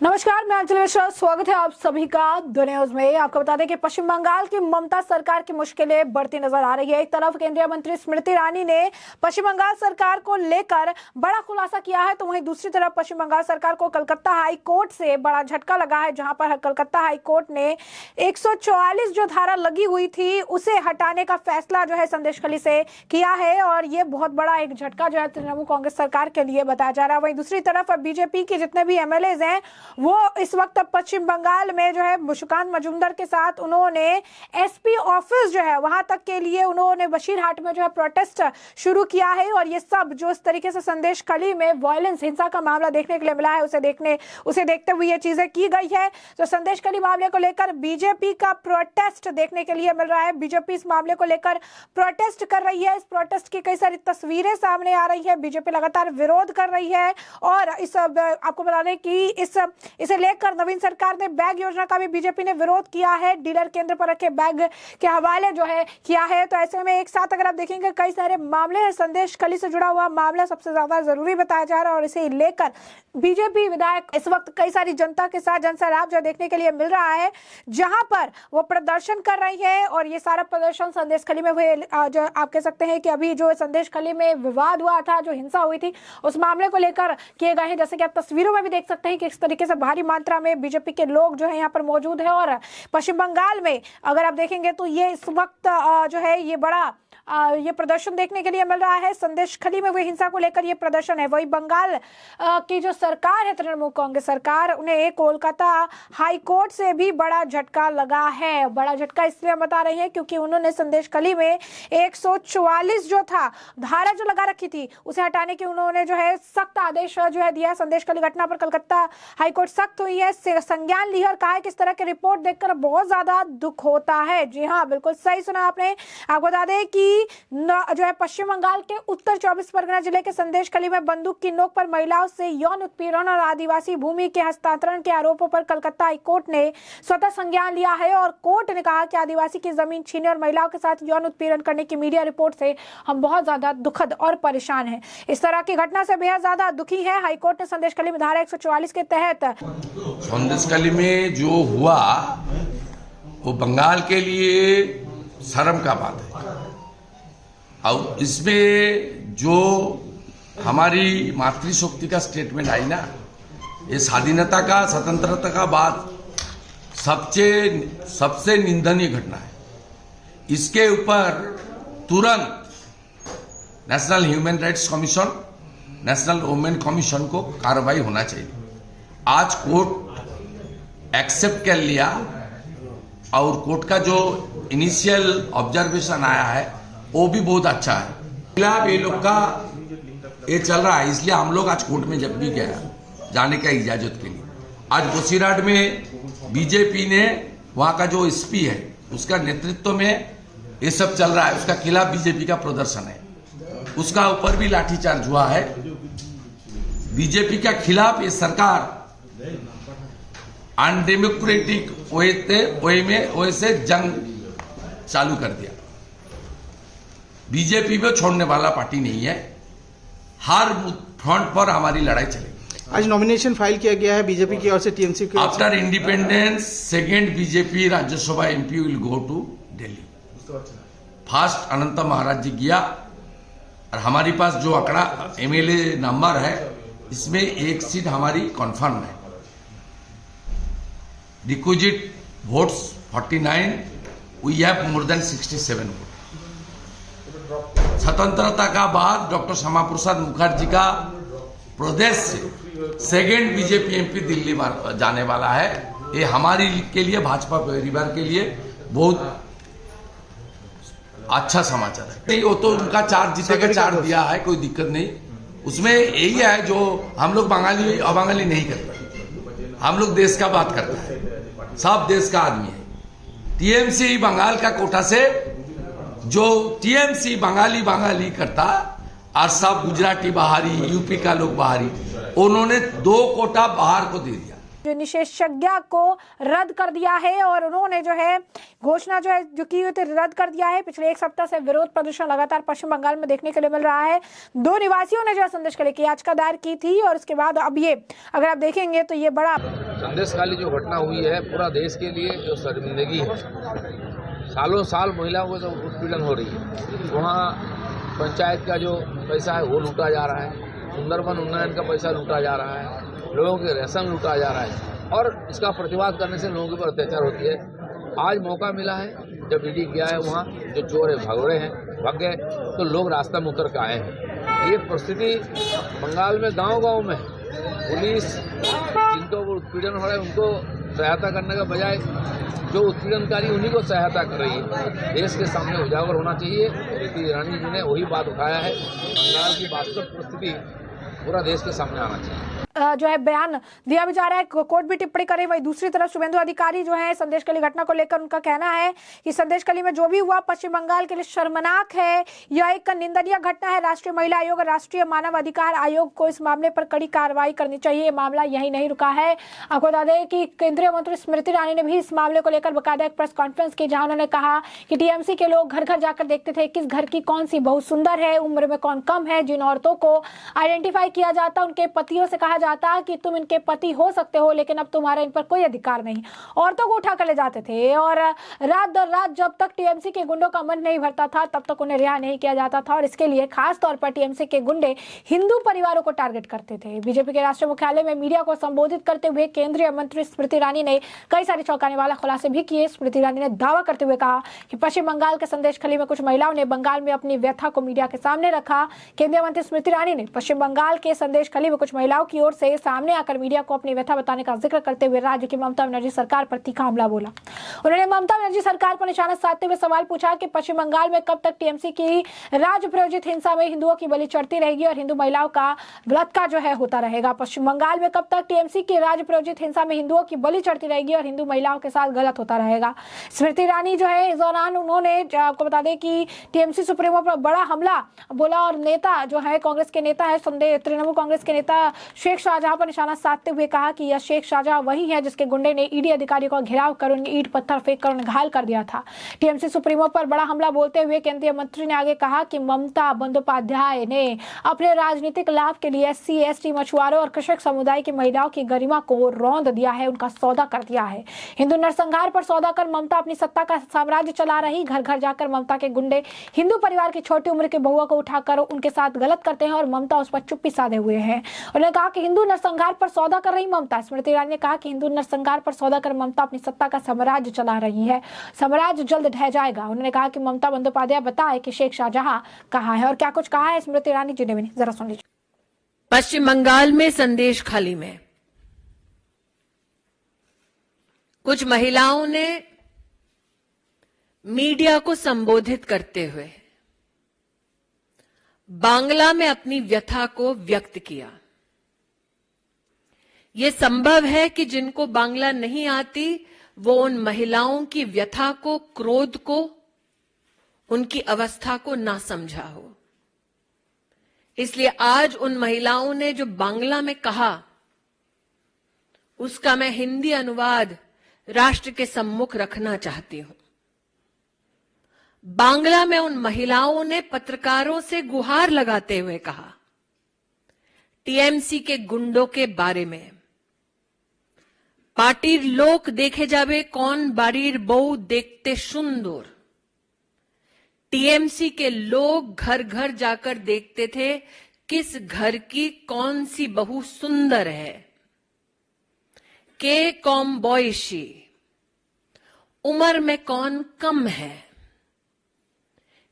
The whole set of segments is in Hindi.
नमस्कार, मैं अंजलि मिश्रा। स्वागत है आप सभी का द न्यूज में। आपको बता दें कि पश्चिम बंगाल की ममता सरकार की मुश्किलें बढ़ती नजर आ रही है। एक तरफ केंद्रीय मंत्री स्मृति ईरानी ने पश्चिम बंगाल सरकार को लेकर बड़ा खुलासा किया है, तो वहीं दूसरी तरफ पश्चिम बंगाल सरकार को कलकत्ता हाई कोर्ट से बड़ा झटका लगा है, जहां पर कलकत्ता हाई कोर्ट ने 144 जो धारा लगी हुई थी उसे हटाने का फैसला जो है संदेशखाली से किया है, और ये बहुत बड़ा एक झटका जो है तृणमूल कांग्रेस सरकार के लिए बताया जा रहा है। वहीं दूसरी तरफ बीजेपी के जितने भी एमएलए हैं वो इस वक्त पश्चिम बंगाल में जो है मुस्कान मजूमदार के साथ उन्होंने एसपी ऑफिस जो है वहां तक के लिए उन्होंने बशीरहाट में जो है प्रोटेस्ट शुरू किया है, और ये सब जो इस तरीके से संदेशखाली में वायलेंस हिंसा का मामला देखने के लिए मिला है उसे देखते हुए ये चीजें की गई है। तो संदेशखाली मामले को लेकर बीजेपी का प्रोटेस्ट देखने के लिए मिल रहा है। बीजेपी इस मामले को लेकर प्रोटेस्ट कर रही है। इस प्रोटेस्ट की कई सारी तस्वीरें सामने आ रही है। बीजेपी लगातार विरोध कर रही है, और इस आपको बता दें कि इसे लेकर नवीन सरकार ने बैग योजना का भी बीजेपी ने विरोध किया है। डीलर केंद्र पर रखे बैग के हवाले जो है किया है। तो ऐसे में एक साथ अगर आप देखेंगे कई सारे मामले हैं। संदेशखाली से जुड़ा हुआ मामला सबसे ज्यादा जरूरी बताया जा रहा है, और इसे लेकर बीजेपी विधायक इस वक्त कई सारी जनता के साथ जनसैलाब जो देखने के लिए मिल रहा है, जहां पर वो प्रदर्शन कर रही है। और ये सारा प्रदर्शन संदेशखाली में हुए, जो आप कह सकते हैं कि अभी जो संदेशखाली में विवाद हुआ था, जो हिंसा हुई थी, उस मामले को लेकर किए गए हैं। जैसे कि आप तस्वीरों में भी देख सकते हैं कि इस तरीके से भारी मात्रा में बीजेपी के लोग जो है यहाँ पर मौजूद है। और पश्चिम बंगाल में अगर आप देखेंगे तो ये इस वक्त जो है ये बड़ा ये प्रदर्शन देखने के लिए मिल रहा है। संदेशखाली में हुई हिंसा को लेकर ये प्रदर्शन है। वही बंगाल की जो सरकार है तृणमूल कांग्रेस सरकार, उन्हें कोलकाता हाई कोर्ट से भी बड़ा झटका लगा है। बड़ा झटका इसलिए बता रहे हैं क्योंकि उन्होंने संदेशखाली में 144 जो था धारा जो लगा रखी थी उसे हटाने की उन्होंने जो है सख्त आदेश जो है दिया। संदेशखाली घटना पर कलकत्ता हाईकोर्ट सख्त हुई है, संज्ञान ली और कहा है कि इस तरह की रिपोर्ट देखकर बहुत ज्यादा दुख होता है। जी हाँ, बिल्कुल सही सुना आपने। आपको बता दें कि जो है पश्चिम बंगाल के उत्तर 24 परगना जिले के संदेशखाली में बंदूक की नोक पर महिलाओं से यौन उत्पीड़न और आदिवासी भूमि के हस्तांतरण के आरोपों पर कलकत्ता हाई कोर्ट ने स्वतः संज्ञान लिया है, और कोर्ट ने कहा कि आदिवासी की जमीन छीने और महिलाओं के साथ यौन उत्पीड़न करने की मीडिया रिपोर्ट से हम बहुत ज्यादा दुखद और परेशान हैं। इस तरह की घटना से बेहद ज्यादा दुखी है। हाईकोर्ट ने संदेशखाली में धारा 144 के तहत संदेशखाली में जो हुआ वो बंगाल के लिए शर्म का बात है, और इसमें जो हमारी मातृशक्ति का स्टेटमेंट आई ना, ये स्वाधीनता का स्वतंत्रता का बाद सबसे निंदनीय घटना है। इसके ऊपर तुरंत national human rights commission, national women commission को कार्रवाई होना चाहिए। आज कोर्ट एक्सेप्ट कर लिया, और कोर्ट का जो इनिशियल ऑब्जर्वेशन आया है वो भी बहुत अच्छा है। खिलाफ ये लोग का ये चल रहा है, इसलिए हम लोग आज कोर्ट में जब भी गया जाने का इजाजत के लिए, आज बशीरहाट में बीजेपी ने वहां का जो एसपी है उसका नेतृत्व में ये सब चल रहा है, उसका खिलाफ बीजेपी का प्रदर्शन है, उसका ऊपर भी लाठीचार्ज हुआ है। बीजेपी के खिलाफ ये सरकार अनडेमोक्रेटिक वे से जंग चालू कर दिया। बीजेपी में छोड़ने वाला पार्टी नहीं है, हर फ्रंट पर हमारी लड़ाई चलेगी। आज नॉमिनेशन फाइल किया गया है बीजेपी की ओर से, टीएमसी की। After independence second BJP Rajya Sabha MP will go to Delhi. First Anant Maharaj ji गया, और हमारी पास जो आंकड़ा एमएलए नंबर है इसमें एक सीट हमारी कन्फर्म है। Requisite votes 49, we have more than 67 vote. स्वतंत्रता का बाद डॉक्टर श्यामा प्रसाद मुखर्जी का प्रदेश से सेकेंड बीजेपी एमपी दिल्ली जाने वाला है। ये हमारी के लिए, भाजपा परिवार के लिए बहुत अच्छा समाचार है। नहीं, वो तो उनका चार्ज जीतेगा, चार्ज दिया है, कोई दिक्कत नहीं। उसमें यही है जो हम लोग बंगाली अबंगाली नहीं करते, हम लोग देश का बात करते हैं, सब देश का आदमी है। टीएमसी बंगाल का कोटा से जो टीएमसी बंगाली करता, और सब गुजराती बाहरी, यूपी का लोग बाहरी, उन्होंने 2 कोटा बाहर को दे दिया। जो निषेधाज्ञा को रद्द कर दिया है, और उन्होंने जो है घोषणा जो है जो की हुई थी रद्द कर दिया है। पिछले एक सप्ताह से विरोध प्रदर्शन लगातार पश्चिम बंगाल में देखने के लिए मिल रहा है। 2 निवासियों ने जो है संदेशखाली की याचिका दायर की थी, और उसके बाद अब ये अगर आप देखेंगे तो ये बड़ा संदेशखाली जो घटना हुई है पूरा देश के लिए जो शर्मिंदगी है। सालों साल महिलाओं को तो उत्पीड़न हो रही है। वहाँ पंचायत का जो पैसा है वो लूटा जा रहा है, सुंदरबन उन्नयन का पैसा लूटा जा रहा है, लोगों के राशन लूटा जा रहा है और इसका प्रतिवाद करने से लोगों के ऊपर अत्याचार होती है। आज मौका मिला है, जब ईडी गया है वहाँ, जो चोर है भगोड़े हैं भाग गए, तो लोग रास्ता में उतर के आए हैं। ये परिस्थिति बंगाल में गांव-गांव में पुलिस जिनको उत्पीड़न हो रहा है उनको सहायता करने का बजाय जो उत्पीड़नकारी उन्हीं को सहायता कर रही है। देश के सामने उजागर होना चाहिए। स्मृति ईरानी जी ने वही बात उठाया है। बंगाल की वास्तविक परिस्थिति पूरा देश के सामने आना चाहिए। जो है बयान दिया भी जा रहा है, कोर्ट भी टिप्पणी करे। वही दूसरी तरफ शुभेंदु अधिकारी जो है संदेशखाली घटना को लेकर उनका कहना है कि संदेशखाली में जो भी हुआ पश्चिम बंगाल के लिए शर्मनाक है। यह एक निंदनीय घटना है। राष्ट्रीय महिला आयोग और राष्ट्रीय मानव अधिकार आयोग को इस मामले पर कड़ी कार्रवाई करनी चाहिए। ये मामला यही नहीं रुका है। आपको बता दें कि केंद्रीय मंत्री स्मृति ईरानी ने भी इस मामले को लेकर बाकायदा एक प्रेस कॉन्फ्रेंस की, जहां उन्होंने कहा कि टीएमसी के लोग घर घर जाकर देखते थे किस घर की कौन सी बहू सुंदर है, उम्र में कौन कम है। जिन औरतों को आइडेंटिफाई किया जाता उनके पतियों से कहा जाता कि तुम इनके पति हो सकते हो, लेकिन अब तुम्हारा इन पर कोई अधिकार नहीं। औरतों को उठा कर ले जाते थे और रात दर रात जब तक टीएमसी के गुंडों का मन नहीं भरता था तब तक उन्हें रिहा नहीं किया जाता था। और इसके लिए खास तौर पर टीएमसी के गुंडे हिंदू परिवारों को टारगेट करते थे। बीजेपी के राष्ट्रीय मुख्यालय में मीडिया को संबोधित करते हुए केंद्रीय मंत्री स्मृति ईरानी ने कई सारे चौंकाने वाला खुलासे भी किए। स्मृति ईरानी ने दावा करते हुए कहा कि पश्चिम बंगाल के संदेशखाली में कुछ महिलाओं ने बंगाल में अपनी व्यथा को मीडिया के सामने रखा। केंद्रीय मंत्री स्मृति ईरानी ने पश्चिम बंगाल के संदेशखाली में कुछ महिलाओं की ओर से सामने आकर मीडिया को अपनी व्यथा बताने का जिक्र करते हुए राज्य की ममता बनर्जी सरकार पर तीखा हमला बोला। उन्होंने ममता बनर्जी सरकार पर निशाना साधते हुए सवाल पूछा कि पश्चिम बंगाल में कब तक टीएमसी की राज्य प्रायोजित हिंसा में हिंदुओं की बलि चढ़ती रहेगी और हिंदू महिलाओं का बलात्कार जो है होता रहेगा। पश्चिम बंगाल में कब तक टीएमसी की राज्य प्रायोजित हिंसा में हिंदुओं की बलि चढ़ती रहेगी और हिंदू महिलाओं के साथ गलत होता रहेगा। स्मृति ईरानी जो है इस दौरान उन्होंने आपको बता दें कि टीएमसी सुप्रीमो पर बड़ा हमला बोला और नेता जो है कांग्रेस के नेता है तृणमूल कांग्रेस के नेता शेख शाहजहां पर निशाना साधते हुए कहा कि यह शेख शाहजहां वही है जिसके गुंडे ने ईडी अधिकारियों का घेराव कर उन्हें ईंट पत्थर फेंक कर उन्हें घायल कर दिया था। टीएमसी सुप्रीमो पर बड़ा हमला बोलते हुए केंद्रीय मंत्री ने आगे कहा कि ममता बंदोपाध्याय ने अपने राजनीतिक लाभ के लिए एससी, एसटी, मछुआरों और कृषक समुदाय की महिलाओं की गरिमा को रौंद दिया है, उनका सौदा कर दिया है। हिंदू नरसंहार पर सौदा कर ममता अपनी सत्ता का साम्राज्य चला रही। घर घर जाकर ममता के गुंडे हिंदू परिवार की छोटी उम्र के बहुओं को उठाकर उनके साथ गलत करते हैं और ममता उस पर चुप्पी साधे हुए है। उन्होंने कहा कि हिंदू नरसंहार पर सौदा कर रही ममता। स्मृति ईरानी ने कहा कि हिंदू नरसंहार पर सौदा कर ममता अपनी सत्ता का साम्राज्य चला रही है। साम्राज्य जल्द ढह जाएगा। उन्होंने कहा कि ममता बंदोपाध्याय बताए कि शेख शाहजहां कहाँ है और क्या कुछ कहा है स्मृति ईरानी जी ने भी, जरा सुन लीजिए। पश्चिम बंगाल में संदेशखाली में कुछ महिलाओं ने मीडिया को संबोधित करते हुए बांग्ला में अपनी व्यथा को व्यक्त किया। यह संभव है कि जिनको बांग्ला नहीं आती वो उन महिलाओं की व्यथा को, क्रोध को, उनकी अवस्था को ना समझा हो। इसलिए आज उन महिलाओं ने जो बांग्ला में कहा उसका मैं हिंदी अनुवाद राष्ट्र के सम्मुख रखना चाहती हूं। बांग्ला में उन महिलाओं ने पत्रकारों से गुहार लगाते हुए कहा टीएमसी के गुंडों के बारे में, पार्टीर लोक देखे जावे कौन बाड़ीर बहू देखते सुंदर। टीएमसी के लोग घर घर जाकर देखते थे किस घर की कौन सी बहू सुंदर है, के कौन बॉयशी, उम्र में कौन कम है।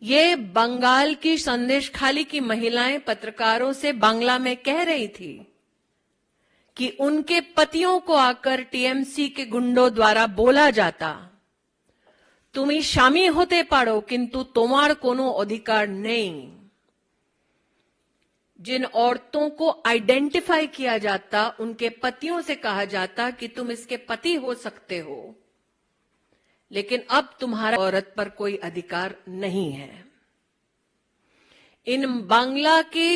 ये बंगाल की संदेशखाली की महिलाएं पत्रकारों से बांग्ला में कह रही थी कि उनके पतियों को आकर टीएमसी के गुंडों द्वारा बोला जाता तुमी स्वामी होते पारो किंतु तुम्हार कोनो अधिकार नहीं। जिन औरतों को आइडेंटिफाई किया जाता उनके पतियों से कहा जाता कि तुम इसके पति हो सकते हो, लेकिन अब तुम्हारा औरत पर कोई अधिकार नहीं है। इन बांग्ला की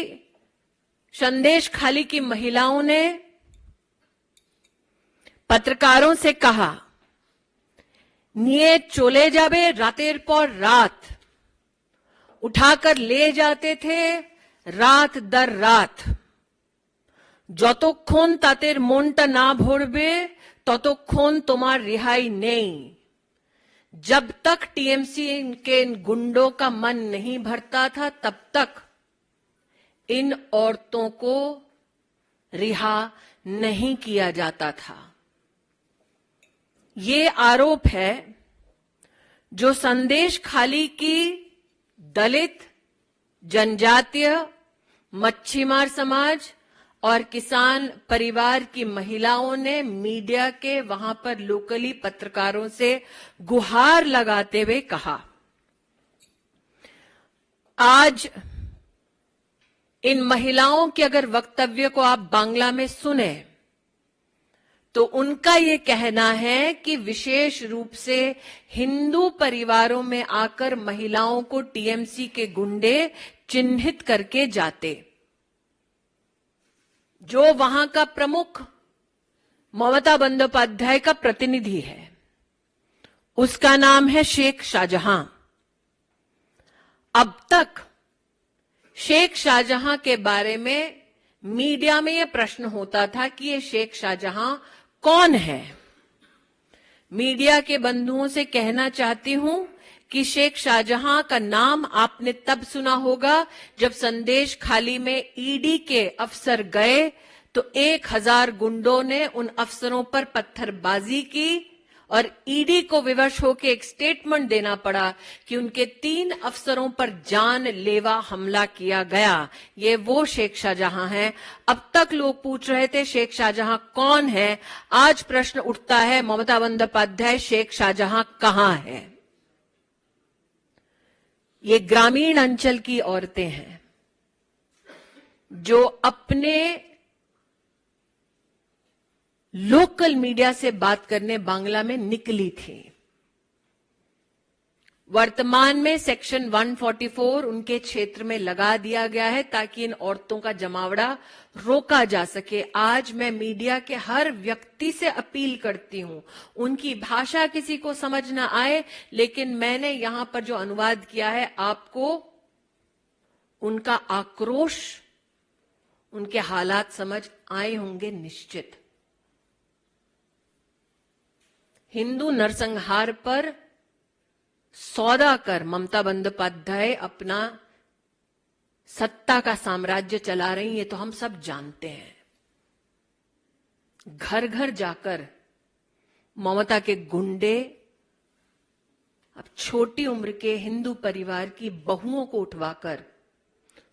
संदेशखाली की महिलाओं ने पत्रकारों से कहा निये चले जाबे रातेर पर रात, उठाकर ले जाते थे रात दर रात। যতক্ষণ তাদের মনটা না ভরবে ততক্ষণ তোমার रिहाई नहीं। जब तक टीएमसी के इन गुंडों का मन नहीं भरता था तब तक इन औरतों को रिहा नहीं किया जाता था। ये आरोप है जो संदेश खाली की दलित, जनजातीय, मच्छीमार समाज और किसान परिवार की महिलाओं ने मीडिया के वहां पर लोकली पत्रकारों से गुहार लगाते हुए कहा। आज इन महिलाओं के अगर वक्तव्य को आप बांग्ला में सुने तो उनका ये कहना है कि विशेष रूप से हिंदू परिवारों में आकर महिलाओं को टीएमसी के गुंडे चिन्हित करके जाते। जो वहां का प्रमुख ममता बंदोपाध्याय का प्रतिनिधि है, उसका नाम है शेख शाहजहां। अब तक शेख शाहजहां के बारे में मीडिया में यह प्रश्न होता था कि ये शेख शाहजहां कौन है। मीडिया के बंधुओं से कहना चाहती हूं कि शेख शाहजहां का नाम आपने तब सुना होगा जब संदेश खाली में ईडी के अफसर गए तो 1000 गुंडों ने उन अफसरों पर पत्थरबाजी की और ईडी को विवश होकर एक स्टेटमेंट देना पड़ा कि उनके 3 अफसरों पर जानलेवा हमला किया गया। ये वो शेख शाहजहां हैं। अब तक लोग पूछ रहे थे शेख शाहजहां कौन है। आज प्रश्न उठता है ममता बंदोपाध्याय शेख शाहजहां कहां है। ये ग्रामीण अंचल की औरतें हैं जो अपने लोकल मीडिया से बात करने बांग्ला में निकली थी। वर्तमान में सेक्शन 144 उनके क्षेत्र में लगा दिया गया है ताकि इन औरतों का जमावड़ा रोका जा सके। आज मैं मीडिया के हर व्यक्ति से अपील करती हूं, उनकी भाषा किसी को समझ ना आए, लेकिन मैंने यहां पर जो अनुवाद किया है आपको उनका आक्रोश, उनके हालात समझ आए होंगे निश्चित। हिंदू नरसंहार पर सौदा कर ममता बंदोपाध्याय अपना सत्ता का साम्राज्य चला रही है, तो हम सब जानते हैं। घर घर जाकर ममता के गुंडे अब छोटी उम्र के हिंदू परिवार की बहुओं को उठवाकर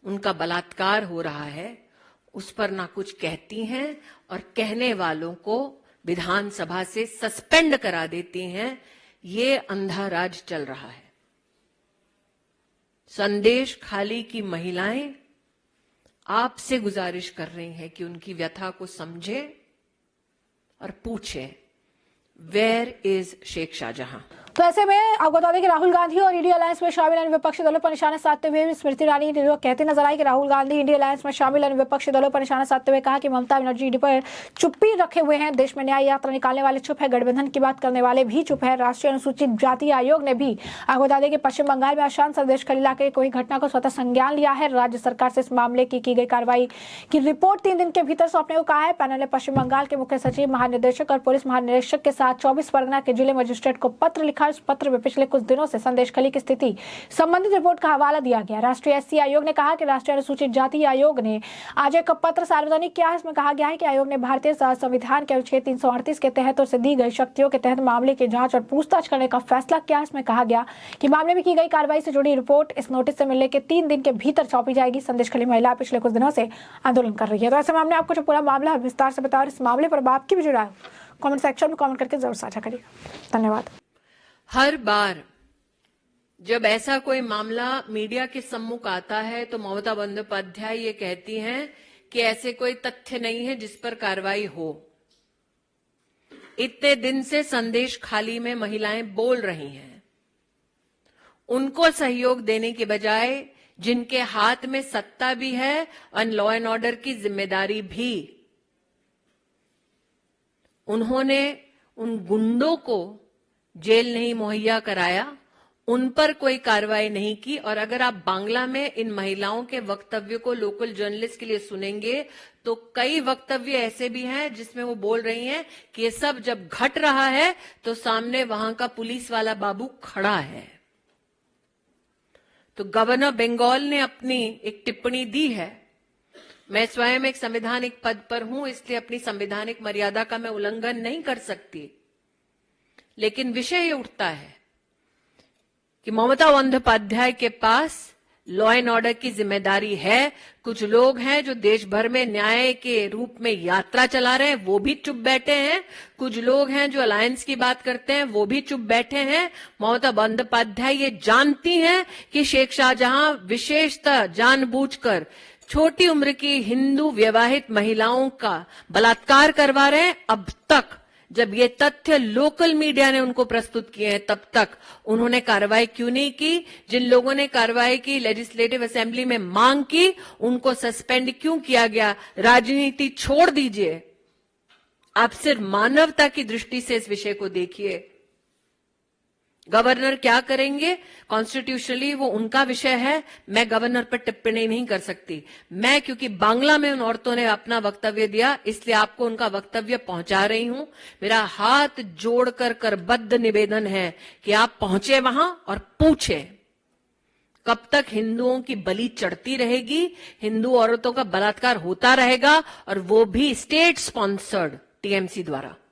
उनका बलात्कार हो रहा है, उस पर ना कुछ कहती हैं और कहने वालों को विधानसभा से सस्पेंड करा देती हैं। ये अंधा राज चल रहा है। संदेश खाली की महिलाएं आपसे गुजारिश कर रही हैं कि उनकी व्यथा को समझे और पूछे, वेयर इज शेख शाहजहां। तो ऐसे में आपको बता दें कि राहुल गांधी और इंडिया अलायंस में शामिल अन्य विपक्षी दलों पर निशाना साधते हुए स्मृति ईरानी ने कहते नजर आई कि राहुल गांधी इंडिया अलायंस में शामिल अन्य विपक्षी दलों पर निशाना साधते हुए कहा कि ममता बनर्जी ईडी पर चुप्पी रखे हुए हैं। देश में न्याय यात्रा निकालने वाले चुप है, गठबंधन की बात करने वाले भी चुप है। राष्ट्रीय अनुसूचित जाति आयोग ने भी आपको बता दें कि पश्चिम बंगाल में अशांत संदेश खल इलाके कोई घटना को स्वतः संज्ञान लिया है। राज्य सरकार से इस मामले की गई कार्रवाई की रिपोर्ट 3 दिन के भीतर सौंपने को कहा है। पैनल ने पश्चिम बंगाल के मुख्य सचिव, महानिदेशक और पुलिस महानिदेशक के साथ 24 परगना के जिले मजिस्ट्रेट को पत्र लिखा। इस पत्र में पिछले कुछ दिनों से संदेश खली की स्थिति संबंधित रिपोर्ट का हवाला दिया गया। राष्ट्रीय एससी आयोग ने कहा कि राष्ट्रीय अनुसूचित जाति आयोग ने आज एक पत्र सार्वजनिक किया है। इसमें कहा गया है कि आयोग ने भारतीय संविधान के अनुच्छेद 338 के तहत उसे दी गई शक्तियों के तहत मामले की जांच और पूछताछ करने का फैसला किया। इसमें कहा गया कि मामले में की गई कार्रवाई से जुड़ी रिपोर्ट इस नोटिस से मिलने के 3 दिन के भीतर सौंपी जाएगी। संदेश खली महिला पिछले कुछ दिनों से आंदोलन कर रही है। तो ऐसे में हमने आपको जो पूरा मामला विस्तार से बताया, इस मामले पर आपकी भी जुड़ा है, कमेंट सेक्शन में कमेंट करके जरूर साझा करिएगा। धन्यवाद। हर बार जब ऐसा कोई मामला मीडिया के सम्मुख आता है तो ममता बंदोपाध्याय ये कहती हैं कि ऐसे कोई तथ्य नहीं है जिस पर कार्रवाई हो। इतने दिन से संदेश खाली में महिलाएं बोल रही हैं। उनको सहयोग देने के बजाय जिनके हाथ में सत्ता भी है और लॉ एंड ऑर्डर की जिम्मेदारी भी, उन्होंने उन गुंडों को जेल नहीं मुहैया कराया, उन पर कोई कार्रवाई नहीं की। और अगर आप बांग्ला में इन महिलाओं के वक्तव्य को लोकल जर्नलिस्ट के लिए सुनेंगे तो कई वक्तव्य ऐसे भी हैं जिसमें वो बोल रही हैं कि ये सब जब घट रहा है तो सामने वहां का पुलिस वाला बाबू खड़ा है। तो गवर्नर बंगाल ने अपनी एक टिप्पणी दी है। मैं स्वयं एक संवैधानिक पद पर हूं, इसलिए अपनी संवैधानिक मर्यादा का मैं उल्लंघन नहीं कर सकती, लेकिन विषय ये उठता है कि ममता बंदोपाध्याय के पास लॉ एंड ऑर्डर की जिम्मेदारी है। कुछ लोग हैं जो देश भर में न्याय के रूप में यात्रा चला रहे हैं, वो भी चुप बैठे हैं। कुछ लोग हैं जो अलायंस की बात करते हैं, वो भी चुप बैठे हैं। ममता बंदोपाध्याय ये जानती हैं कि शेख शाहजहां विशेषतः जानबूझकर छोटी उम्र की हिंदू विवाहित महिलाओं का बलात्कार करवा रहे हैं। अब तक जब ये तथ्य लोकल मीडिया ने उनको प्रस्तुत किए हैं, तब तक उन्होंने कार्रवाई क्यों नहीं की? जिन लोगों ने कार्रवाई की, लेजिस्लेटिव असेंबली में मांग की, उनको सस्पेंड क्यों किया गया? राजनीति छोड़ दीजिए, आप सिर्फ मानवता की दृष्टि से इस विषय को देखिए। गवर्नर क्या करेंगे कॉन्स्टिट्यूशनली वो उनका विषय है, मैं गवर्नर पर टिप्पणी नहीं कर सकती। मैं क्योंकि बांग्ला में उन औरतों ने अपना वक्तव्य दिया, इसलिए आपको उनका वक्तव्य पहुंचा रही हूं। मेरा हाथ जोड़कर करबद्ध निवेदन है कि आप पहुंचे वहां और पूछे कब तक हिंदुओं की बलि चढ़ती रहेगी, हिंदू औरतों का बलात्कार होता रहेगा, और वो भी स्टेट स्पॉन्सर्ड टीएमसी द्वारा।